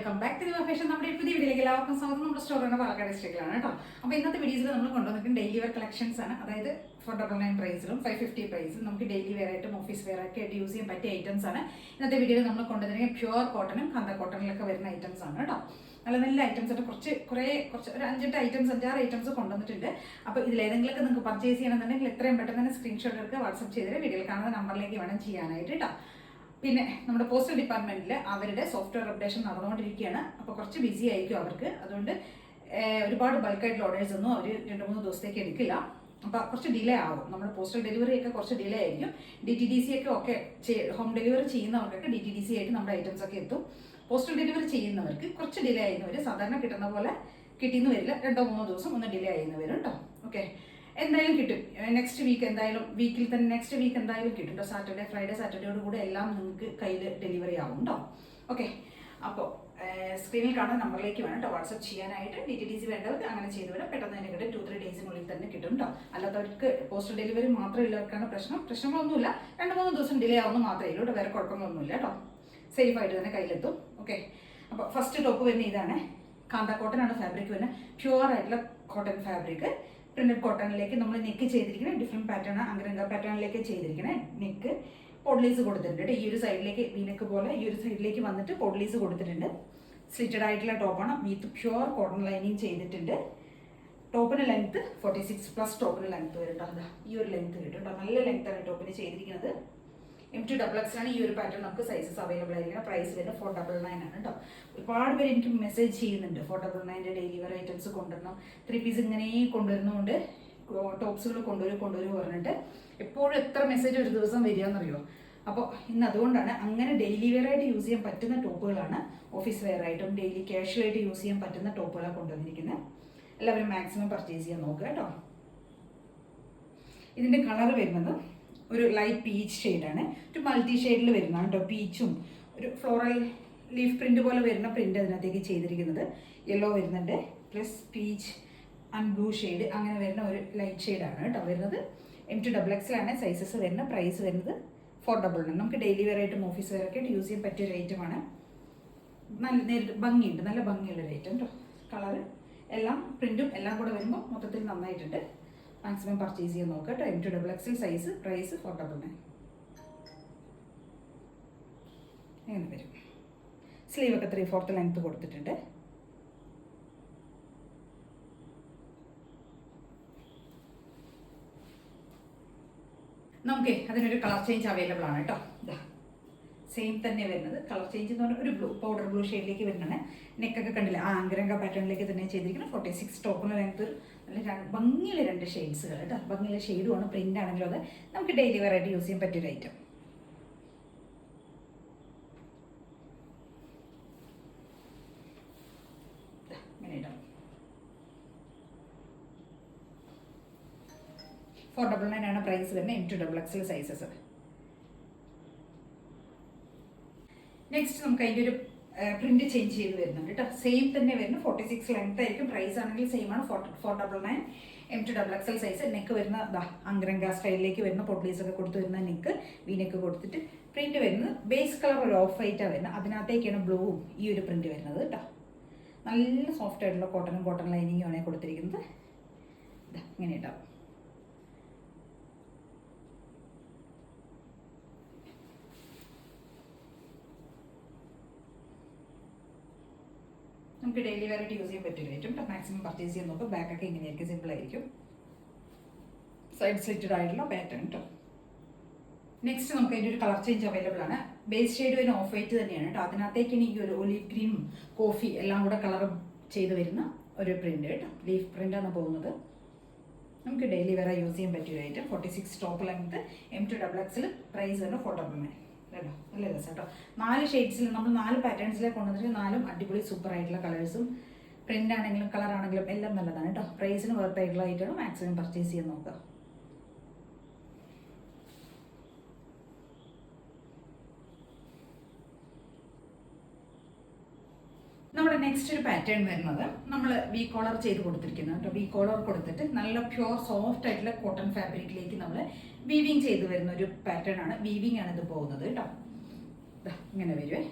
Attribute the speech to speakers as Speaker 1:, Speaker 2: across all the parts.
Speaker 1: Welcome back to the fashion. നമ്മുടെ പുതിയ വീഡിയോയിലേക്ക് എല്ലാവർക്കും സ്വാഗതം. നമ്മുടെ സ്റ്റോറാണ് പാലക്കാട് ഡിസ്ട്രിക്റ്റിലാണ് കേട്ടോ. അപ്പോൾ ഇന്നത്തെ വീഡിയോസിൽ നമ്മൾ കൊണ്ടുവന്നിട്ട് ഡെയിലി വെയർ കളക്ഷൻസ് ആണ്. അതായത് 499 പ്രൈസിലും 550 പ്രൈസിലും നമുക്ക് ഡെയിലി വെയർ ആയിട്ടും ഓഫീസ് വെയർ ഒക്കെ ആയിട്ട് യൂസ് ചെയ്യാൻ പറ്റിയ ഐറ്റംസ് ആണ് ഇന്നത്തെ വീഡിയോയിൽ നമ്മൾ കൊണ്ടുവന്നിരിക്കുന്നത്. പ്യുവർ കോട്ടണും കന്ത കോട്ടണിലൊക്കെ വരുന്ന ഐറ്റംസ് ആണ് കേട്ടോ. നല്ല നല്ല ഐറ്റംസ് ആയിട്ട് കുറച്ച് ഒരു 5-8 ഐറ്റംസ് 5-6 ഐറ്റംസ് കൊണ്ടുവന്നിട്ടുണ്ട്. അപ്പോൾ ഇതിലേതെങ്കിലുമൊക്കെ നിങ്ങൾക്ക് പർച്ചേസ് ചെയ്യണമെന്നുണ്ടെങ്കിൽ എത്രയും പെട്ടെന്ന് തന്നെ സ്ക്രീൻഷോട്ട് എടുക്കുക, വാട്സ്ആപ്പ് ചെയ്തിട്ട് വീഡിയോയിൽ കാണുന്ന നമ്പറിലേക്ക് വേണം ചെയ്യാനായിട്ട് കേട്ടോ. പിന്നെ നമ്മുടെ പോസ്റ്റൽ ഡിപ്പാർട്ട്മെന്റിൽ അവരുടെ സോഫ്റ്റ്വെയർ അപ്ഡേഷൻ നടന്നുകൊണ്ടിരിക്കുകയാണ്. അപ്പോൾ കുറച്ച് ബിസി ആയിരിക്കും അവർക്ക്. അതുകൊണ്ട് ഒരുപാട് ബൾക്കായിട്ടുള്ള ഓർഡേഴ്സ് ഒന്നും അവർ 2-3 ദിവസത്തേക്ക് എടുക്കില്ല. അപ്പോൾ കുറച്ച് ഡിലേ ആവും. നമ്മുടെ പോസ്റ്റൽ ഡെലിവറി ഒക്കെ കുറച്ച് ഡിലേ ആയിരിക്കും. DTDC ഒക്കെ ഹോം ഡെലിവറി ചെയ്യുന്നവർക്കൊക്കെ DTDC ആയിട്ട് നമ്മുടെ ഐറ്റംസ് ഒക്കെ എത്തും. പോസ്റ്റൽ ഡെലിവറി ചെയ്യുന്നവർക്ക് കുറച്ച് ഡിലേ ആയിരുന്നവർ സാധാരണ കിട്ടുന്ന പോലെ കിട്ടിയെന്ന് വരില്ല. 2-3 ദിവസം ഒന്ന് ഡിലേ ആയിരുന്ന വരും കേട്ടോ. ഓക്കെ, എന്തായാലും കിട്ടും. നെക്സ്റ്റ് വീക്ക് എന്തായാലും വീക്കിൽ തന്നെ നെക്സ്റ്റ് വീക്ക് എന്തായാലും കിട്ടും കേട്ടോ. സാറ്റർഡേയോട് കൂടെ എല്ലാം നിങ്ങൾക്ക് കയ്യിൽ ഡെലിവറി ആവും കേട്ടോ. ഓക്കെ, അപ്പോൾ സ്ക്രീനിൽ കാണുന്ന നമ്പറിലേക്ക് വേണം കേട്ടോ വാട്സ്ആപ്പ് ചെയ്യാനായിട്ട്. DTDC വേണ്ടവർക്ക് അങ്ങനെ ചെയ്ത് വിടാം. പെട്ടെന്ന് തന്നെ കിട്ടും. 2-3 ഡേയ്സിനുള്ളിൽ തന്നെ കിട്ടും കേട്ടോ. അല്ലാത്തവർക്ക് പോസ്റ്റൽ ഡെലിവറി മാത്രമുള്ളവർക്കാണ് പ്രശ്നങ്ങളൊന്നുമില്ല. 2-3 ദിവസം ഡിലേ ആവുന്നു മാത്രമേ ഉള്ളൂ. വേറെ കുഴപ്പങ്ങളൊന്നുമില്ല കേട്ടോ. സേഫ് ആയിട്ട് തന്നെ കയ്യിലെത്തും. ഓക്കെ, അപ്പോൾ ഫസ്റ്റ് ടോപ്പ് വരുന്ന ഇതാണ്. കാന്ത കോട്ടൺ ആണ് ഫാബ്രിക് വരുന്നത്. പ്യുവർ ആയിട്ടുള്ള കോട്ടൺ ഫാബ്രിക്. പ്രിന്റഡ് കോട്ടണിലേക്ക് നമ്മൾ നെക്ക് ചെയ്തിരിക്കുന്നത് ഡിഫറെൻറ്റ് പാറ്റേൺ, അങ്കരംഗ പാറ്റേണിലേക്ക് ചെയ്തിരിക്കുന്നത്. നെക്ക് പോഡ്ലീസ് കൊടുത്തിട്ടുണ്ട്. ഈ ഒരു സൈഡിലേക്ക് വീനക്ക് പോലെ ഈ ഒരു സൈഡിലേക്ക് വന്നിട്ട് പോഡ്ലീസ് കൊടുത്തിട്ടുണ്ട്. സ്ലിറ്റഡ് ആയിട്ടുള്ള ടോപ്പാണ്. വിത്ത് പ്യുവർ കോട്ടൺ ലൈനിങ് ചെയ്തിട്ടുണ്ട്. ടോപ്പിന് ലെങ്ത് 46+ ടോപ്പിന് ലെങ്ത് വരും കേട്ടോ. അതാ ഈ ഒരു ലെങ്ത് കിട്ടും കേട്ടോ. നല്ല ലെങ്ത്താണ് ടോപ്പിന് ചെയ്തിരിക്കുന്നത്. M2XX ആണ് ഈ ഒരു പാറ്റേൺ. നമുക്ക് സൈസസ് അവൈലബിൾ ആയിരിക്കണം. പ്രൈസ് വരുന്നത് 499 ആണ് കേട്ടോ. ഒരുപാട് പേര് എനിക്ക് മെസ്സേജ് ചെയ്യുന്നുണ്ട് 499 ഡെയിലി വെയർ ഐറ്റംസ് കൊണ്ടുവരണം. 3 പീസ് ഇങ്ങനെ കൊണ്ടുവരുന്നതുകൊണ്ട് ടോപ്സുകൾ കൊണ്ടുവരും പറഞ്ഞിട്ട് എപ്പോഴും എത്ര മെസ്സേജ് ഒരു ദിവസം വരികയെന്നറിയോ. അപ്പോൾ ഇന്ന് അതുകൊണ്ടാണ് അങ്ങനെ ഡെയിലി വെയർ ആയിട്ട് യൂസ് ചെയ്യാൻ പറ്റുന്ന ടോപ്പുകളാണ്. ഓഫീസ് വെയർ ആയിട്ടും ഡെയിലി ക്യാഷ്വലായിട്ട് യൂസ് ചെയ്യാൻ പറ്റുന്ന ടോപ്പുകളാണ് കൊണ്ടുവന്നിരിക്കുന്നത്. എല്ലാവരും മാക്സിമം പർച്ചേസ് ചെയ്യാൻ നോക്കുക കേട്ടോ. ഇതിൻ്റെ കളർ വരുന്നത് ഒരു ലൈറ്റ് പീച്ച് ഷെയ്ഡാണ്. ഒരു മൾട്ടി ഷെയ്ഡിൽ വരുന്നതാണ് കേട്ടോ. പീച്ചും ഒരു ഫ്ലോറൽ ലീഫ് പ്രിന്റ് പോലെ വരുന്ന പ്രിന്റ് അതിനകത്തേക്ക് ചെയ്തിരിക്കുന്നത്. യെല്ലോ വരുന്നുണ്ട്, plus peach and blue shade അങ്ങനെ വരുന്ന ഒരു ലൈറ്റ് ഷെയ്ഡാണ് കേട്ടോ വരുന്നത്. M2XX ആണ് സൈസസ് വരുന്നത്. പ്രൈസ് വരുന്നത് 499. നമുക്ക് ഡെയിലി വെയർ ആയിട്ടും ഓഫീസ് വെയർ ഒക്കെ യൂസ് ചെയ്യാൻ പറ്റിയ ഒരു ഐറ്റമാണ്. ഭംഗിയുണ്ട്, നല്ല ഭംഗിയുള്ളൊരു ഐറ്റം കേട്ടോ. കളറ് എല്ലാം പ്രിന്റും എല്ലാം കൂടെ വരുമ്പോൾ മൊത്തത്തിൽ നന്നായിട്ടുണ്ട്. മാക്സിമം പർച്ചേസ് ചെയ്യാൻ നോക്കുക കേട്ടോ. M2XX size, price 499. അങ്ങനെ വരും. സ്ലീവൊക്കെ 3/4 ലെങ്ത് കൊടുത്തിട്ടുണ്ട്. നമുക്ക് അതിനൊരു കളർ ചേഞ്ച് അവൈലബിൾ ആണ് കേട്ടോ. ഇതാ സെയിം തന്നെ വരുന്നത്. കളർ ചേഞ്ച് എന്ന് പറഞ്ഞാൽ ഒരു പൗഡർ ബ്ലൂ ഷെയ്ഡിലേക്ക് വരുന്നതാണ്. നെക്കൊക്കെ കണ്ടില്ല, ആ അങ്കരംഗ പാറ്റേണിലേക്ക് തന്നെ ചെയ്തിരിക്കുന്നത്. 46 ടോപ്പിന് ലെങ്ത് ഒരു നല്ല ഭംഗിയുള്ള 2 ഷെയ്ഡ്സുകൾ കേട്ടോ. ഭംഗിയുള്ള ഷെയ്ഡുമാണ്. പ്രിന്റ് ആണെങ്കിലും അത് നമുക്ക് ഡെയിലി വെയർ ആയിട്ട് യൂസ് ചെയ്യാൻ പറ്റിയൊരു ഐറ്റം. ഇങ്ങനെ ഇടാം. 499 ആണ് പ്രൈസ് വരുന്നത്. M2XX sizes. നെക്സ്റ്റ് നമുക്ക് അതിൻ്റെ ഒരു പ്രിന്റ് ചേഞ്ച് ചെയ്ത് വരുന്നുണ്ട് കേട്ടോ. സെയിം തന്നെ വരുന്നു. 46 ലെങ്ത് ആയിരിക്കും. പ്രൈസ് ആണെങ്കിൽ സെയിം ആണ്. 499. M2XX size. നെക്ക് വരുന്ന അങ്കരംഗ സ്റ്റൈലിലേക്ക് വരുന്ന പൊട്ട്ലീസ് ഒക്കെ കൊടുത്ത് വരുന്ന നെക്ക്, വീനെക്ക് കൊടുത്തിട്ട് പ്രിന്റ് വരുന്നത് ബേസ് കളർ ഒരു ഓഫ് വൈറ്റാണ് വരുന്നത്. അതിനകത്തേക്കാണ് ബ്ലൂവും ഈ ഒരു പ്രിന്റ് വരുന്നത് കേട്ടോ. നല്ല സോഫ്റ്റ് ആയിട്ടുള്ള കോട്ടൺ ലൈനിങ്ങും ആണ് കൊടുത്തിരിക്കുന്നത്. ഇങ്ങനെ ഉണ്ടാവും. നമുക്ക് ഡെയിലി വെയർ ആയിട്ട് യൂസ് ചെയ്യാൻ പറ്റില്ല ഐറ്റം. മാക്സിമം പർച്ചേസ് ചെയ്യാൻ നോക്കുക. ബാക്കൊക്കെ ഇങ്ങനെയായിരിക്കും, സിമ്പിൾ ആയിരിക്കും. സൈഡ് സ്ലിറ്റഡ് ആയിട്ടുള്ള പാറ്റേൺ കേട്ടോ. നെക്സ്റ്റ് നമുക്ക് അതിൻ്റെ ഒരു കളർ ചേഞ്ച് അവൈലബിൾ ആണ്. ബേസ് ഷെയ്ഡ് വരുന്ന ഓഫ് വൈറ്റ് തന്നെയാണ് കേട്ടോ. അതിനകത്തേക്ക് ഈ ഒരു ഒലീവ് ഗ്രീനും കോഫി എല്ലാം കൂടെ കളർ ചെയ്ത് വരുന്ന ഒരു പ്രിന്റ് കേട്ടോ. ലീഫ് പ്രിന്റാണ് പോകുന്നത്. നമുക്ക് ഡെയിലി വെയർ യൂസ് ചെയ്യാൻ പറ്റിയ item. 46 top length. M2XX price വരുന്നത് 499 കേട്ടോ. നല്ല രസം കേട്ടോ. 4 ഷെയ്ഡ്സിൽ നമ്മൾ 4 പാറ്റേൺസിലേക്ക് കൊണ്ടുവന്നിട്ട് 4 അടിപൊളി സൂപ്പർ ആയിട്ടുള്ള കളേഴ്സും പ്രിന്റ് ആണെങ്കിലും കളർ ആണെങ്കിലും എല്ലാം നല്ലതാണ് കേട്ടോ. പ്രൈസിന് വർത്ത് ആയിട്ടുള്ള ഐറ്റമാണ്. മാക്സിമം പർച്ചേസ് ചെയ്യാൻ നോക്കുക. നമ്മുടെ നെക്സ്റ്റ് ഒരു പാറ്റേൺ വരുന്നത് നമ്മൾ വി കോളർ ചെയ്ത് കൊടുത്തിരിക്കുന്നത് കേട്ടോ. വി കോളർ കൊടുത്തിട്ട് നല്ല പ്യുവർ സോഫ്റ്റ് ആയിട്ടുള്ള കോട്ടൺ ഫാബ്രിക്കിലേക്ക് നമ്മൾ വീവിങ് ചെയ്ത് വരുന്ന ഒരു പാറ്റേൺ ആണ്. വീവിങ് ആണ് ഇത് പോകുന്നത് കേട്ടോ. ഇങ്ങനെ വരുവേ.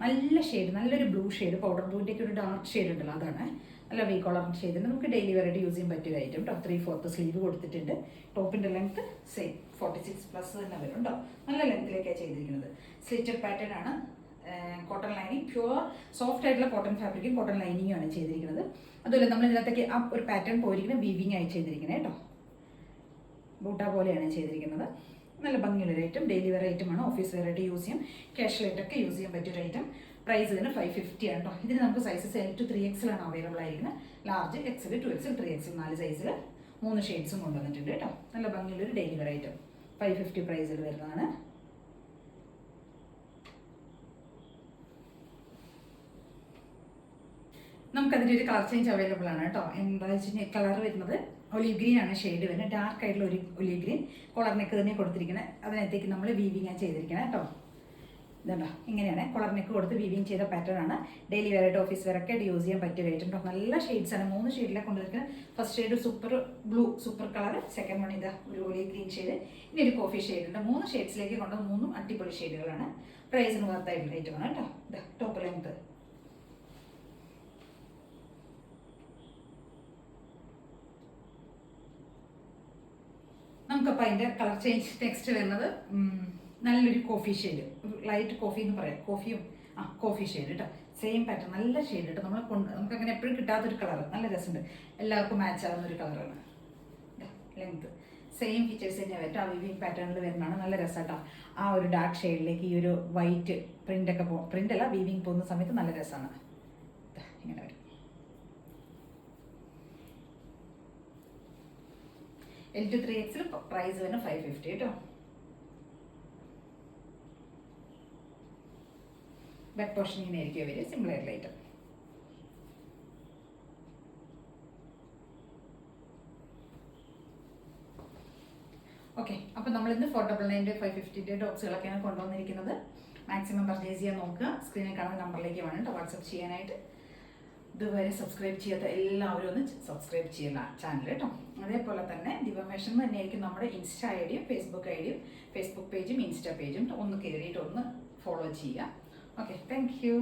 Speaker 1: നല്ല ഷെയ്ഡ്, നല്ലൊരു ബ്ലൂ ഷെയ്ഡ്, പൗഡർ ബ്ലൂവിൻ്റെയൊക്കെ ഒരു ഡാർക്ക് ഷെയ്ഡ് ഉണ്ടല്ലോ, അതാണ് നല്ല വി കോളർ ഷെയ്ഡിന് നമുക്ക് ഡെയിലി വെയറായിട്ട് യൂസ് ചെയ്യാൻ പറ്റിയ ഐറ്റം കേട്ടോ. 3/4 സ്ലീവ് കൊടുത്തിട്ടുണ്ട്. ടോപ്പിൻ്റെ ലെങ്ത് സെയിം 46+ തന്നെ വരും കേട്ടോ. നല്ല ലെങ്ത്തിലേക്കാണ് ചെയ്തിരിക്കുന്നത്. സ്ലിറ്റഡ് പാറ്റേൺ ആണ്. കോട്ടൺ ലൈനിങ്, പ്യുവർ സോഫ്റ്റ് ആയിട്ടുള്ള കോട്ടൺ ഫാബ്രിക്കും കോട്ടൺ ലൈനിങ്ങും ആണ് ചെയ്തിരിക്കുന്നത്. അതുപോലെ നമ്മൾ ഇതിനകത്തേക്ക് ആ ഒരു പാറ്റേൺ പോയിരിക്കുന്നത് വീവിങ് ആയി ചെയ്തിരിക്കുന്നത് കേട്ടോ. ബൂട്ട പോലെയാണ് ചെയ്തിരിക്കുന്നത്. നല്ല ഭംഗിയുള്ളൊരു ഐറ്റം, ഡെയിലി വെയർ ഐറ്റമാണ്. ഓഫീസ് വെയർ ആയിട്ട് യൂസ് ചെയ്യാം, ക്യാഷ്വലായിട്ടൊക്കെ യൂസ് ചെയ്യാൻ പറ്റിയൊരു ഐറ്റം. പ്രൈസ് ഇതിന് 550 ആണ് കേട്ടോ. ഇതിന് നമുക്ക് സൈസസ് L to 3XL ആണ് അവൈലബിൾ ആയിരിക്കുന്നത്. ലാർജ്, XL, 2XL, 3XL 4 സൈസിൽ 3 ഷെയ്ഡ്സും കൊണ്ടുവന്നിട്ടുണ്ട് കേട്ടോ. നല്ല ഭംഗിയുള്ളൊരു ഡെയിലി വെയർ ഐറ്റം 550 പ്രൈസിൽ വരുന്നതാണ്. നമുക്കതിൻ്റെ ഒരു കളർ ചേഞ്ച് അവൈലബിൾ ആണ് കേട്ടോ. എന്താ വെച്ച് കഴിഞ്ഞാൽ കളർ വരുന്നത് ഒലീവ് ഗ്രീൻ ആണ് ഷെയ്ഡ് വരുന്നത്. ഡാർക്ക് ആയിട്ടുള്ള ഒരു ഒലീവ് ഗ്രീൻ കോളർ നെക്ക് തന്നെ കൊടുത്തിരിക്കുന്നത്. അതിനകത്തേക്ക് നമ്മൾ വീവിങ് ആണ് ചെയ്തിരിക്കുന്നത് കേട്ടോ. ഇതുണ്ടോ, ഇങ്ങനെയാണ് കോളർ നെക്ക് കൊടുത്ത് വീവിങ് ചെയ്ത പാറ്റേൺ ആണ്. ഡെയിലി വെയർ ആയിട്ട് ഓഫീസ് വെയർ ഒക്കെ യൂസ് ചെയ്യാൻ പറ്റിയ ഐറ്റം കേട്ടോ. നല്ല ഷെയ്ഡ്സ് ആണ്, 3 ഷെയ്ഡിലാണ് കൊണ്ടുവന്നിരിക്കുന്നത്. First shade super blue, super colour. Second one ഇതാ ഒരു ഒലീവ് ഗ്രീൻ ഷെയ്ഡ്. ഇനി ഒരു കോഫി ഷെയ്ഡ് ഉണ്ട്. 3 ഷെയ്ഡ്സിലേക്ക് കൊണ്ടുവന്ന് 3ഉം അടിപൊളി ഷെയ്ഡുകളാണ്. പ്രൈസിന് വർത്തായിട്ടുള്ള ഐറ്റമാണ് കേട്ടോ. ഇതാ ടോപ്പ് ലെങ്ത്. നമുക്കപ്പോൾ അതിൻ്റെ കളർ ചേഞ്ച് നെക്സ്റ്റ് വരുന്നത് നല്ലൊരു കോഫി ഷെയ്ഡ്, ലൈറ്റ് കോഫി എന്ന് പറയാം, കോഫി ഷെയ്ഡ് കേട്ടോ. സെയിം പാറ്റേൺ, നല്ല ഷെയ്ഡ് കേട്ടോ. നമുക്ക് അങ്ങനെ എപ്പോഴും കിട്ടാത്തൊരു കളർ, നല്ല രസമുണ്ട്, എല്ലാവർക്കും മാച്ച് ആവുന്ന ഒരു കളറാണ്. ലെങ്ത് സെയിം ഫീച്ചേഴ്സ് തന്നെ വരും. ആ വീവിങ് പാറ്റേണിൽ വരുന്നതാണ്. നല്ല രസമാട്ടോ. ആ ഒരു ഡാർക്ക് ഷെയ്ഡിലേക്ക് ഈ ഒരു വൈറ്റ് പ്രിൻ്റൊക്കെ പ്രിൻ്റ് അല്ല, വീവിങ് പോകുന്ന സമയത്ത് നല്ല രസമാണ്. ഇങ്ങനെ വരും. L to 3XL പ്രൈസ് വരുന്ന 550 കേട്ടോ. ബാക്ക് പോർഷൻ ഇങ്ങനെ ആയിരിക്കും വരിക, സിമ്പിൾ ആയിട്ടുള്ള ഐറ്റം. ഓക്കെ, അപ്പോൾ നമ്മളിന്ന് 499 550 ടോപ്സുകളൊക്കെയാണ് കൊണ്ടുവന്നിരിക്കുന്നത്. മാക്സിമം പർച്ചേസ് ചെയ്യാൻ നോക്കുക. സ്ക്രീനിൽ കാണുന്ന നമ്പറിലേക്ക് വേണം കേട്ടോ വാട്സപ്പ് ചെയ്യാനായിട്ട്. ഇതുവരെ സബ്സ്ക്രൈബ് ചെയ്യാത്ത എല്ലാവരും ഒന്ന് സബ്സ്ക്രൈബ് ചെയ്യുന്ന ചാനൽ കേട്ടോ. അതേപോലെ തന്നെ ദിവമേഷൻ തന്നെയായിരിക്കും നമ്മുടെ ഇൻസ്റ്റ ഐഡിയും ഫേസ്ബുക്ക് പേജും ഇൻസ്റ്റ പേജും ഒന്ന് കയറിയിട്ട് ഒന്ന് ഫോളോ ചെയ്യുക. Okay, thank you.